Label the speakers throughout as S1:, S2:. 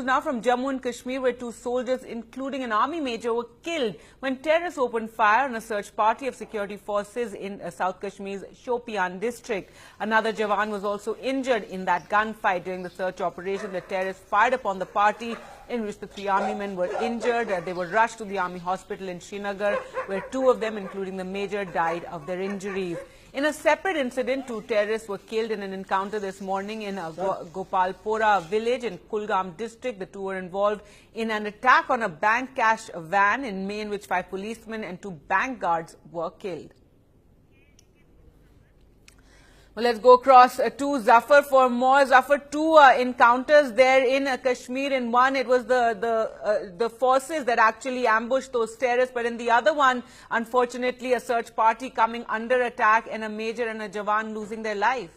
S1: now from Jammu and Kashmir, where 2 soldiers, including an army major, were killed when terrorists opened fire on a search party of security forces in South Kashmir's Shopian district. Another Jawan was also injured in that gunfight. During the search operation, the terrorists fired upon the party, in which the 3 army men were injured. They were rushed to the army hospital in Srinagar, where 2 of them, including the major, died of their injuries. In a separate incident, 2 terrorists were killed in an encounter this morning in Gopalpura village in Kulgam district. The 2 were involved in an attack on a bank cash van in May, in which 5 policemen and 2 bank guards were killed. Well, let's go across to Zafar for more. Zafar, 2 encounters there in Kashmir. In one, it was the forces that actually ambushed those terrorists, but in the other one, unfortunately, a search party coming under attack and a major and a Jawan losing their life.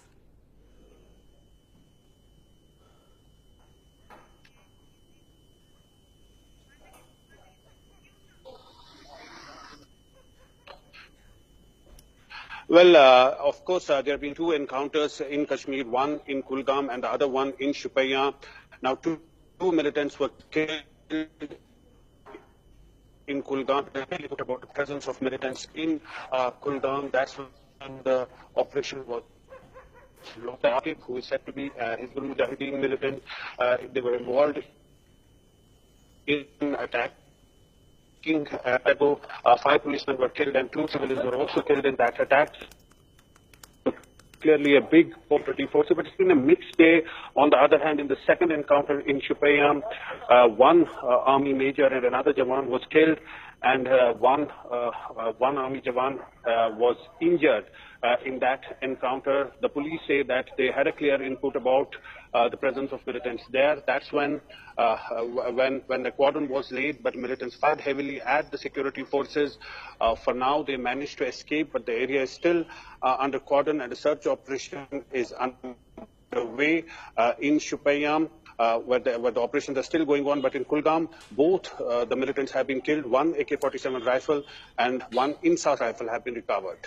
S2: Well, of course, there have been 2 encounters in Kashmir, one in Kulgam and the other one in Shupaya. Now, two militants were killed in Kulgam. About the presence of militants in Kulgam. That's when the operation was atteck, who is said to be Hizbul Mujahideen militant. They were involved in attack. 5 policemen were killed and 2 civilians were also killed in that attack. Clearly a big operative force, but it's been a mixed day. On the other hand, in the second encounter in Shupayam, 1 army major and another Jawan was killed, and one army Jawan was injured in that encounter. The police say that they had a clear input about the presence of militants there. That's when the cordon was laid, but militants fired heavily at the security forces. For now, they managed to escape, but the area is still under cordon, and a search operation is underway in Shupayam, where the operations are still going on. But in Kulgam, both the militants have been killed. 1 AK-47 rifle and 1 INSA rifle have been recovered.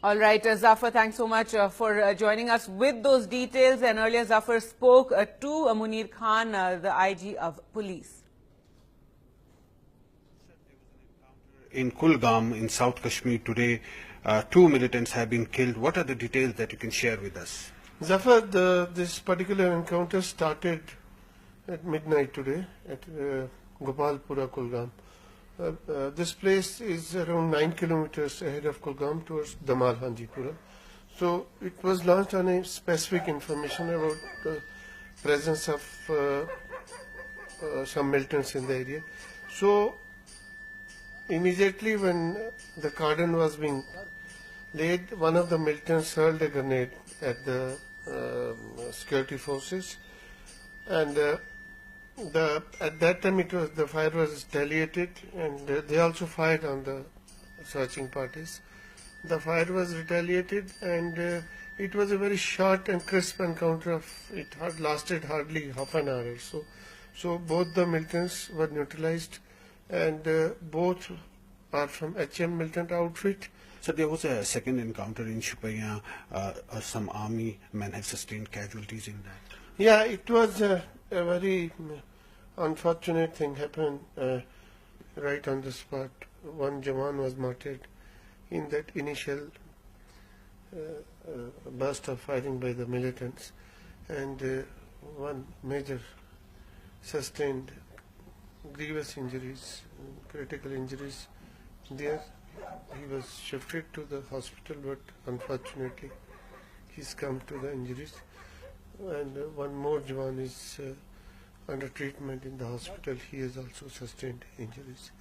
S1: All right, Zafar, thanks so much for joining us with those details. And earlier, Zafar spoke to Munir Khan, the IG of police.
S2: In Kulgam, in South Kashmir today, 2 militants have been killed. What are the details that you can share with us?
S3: Zafar, this particular encounter started at midnight today at Gopalpura, Kulgam. This place is around 9 kilometers ahead of Kulgam towards Damal Hanjipura. So it was launched on a specific information about the presence of some militants in the area. So immediately when the cordon was being laid, one of the militants hurled a grenade at the security forces, and at that time the fire was retaliated, and they also fired on the searching parties. The fire was retaliated, and it was a very short and crisp encounter. It had lasted hardly half an hour or so. So both the militants were neutralized, and both are from HM militant outfit.
S2: So there was a second encounter in Shupaya. Some army men have sustained casualties in that.
S3: Yeah, it was a very unfortunate thing happened right on the spot. 1 Jawan was martyred in that initial burst of firing by the militants, and 1 major sustained grievous injuries, critical injuries there. He was shifted to the hospital, but unfortunately he succumbed to the injuries, and 1 more Jawan is under treatment in the hospital. He has also sustained injuries.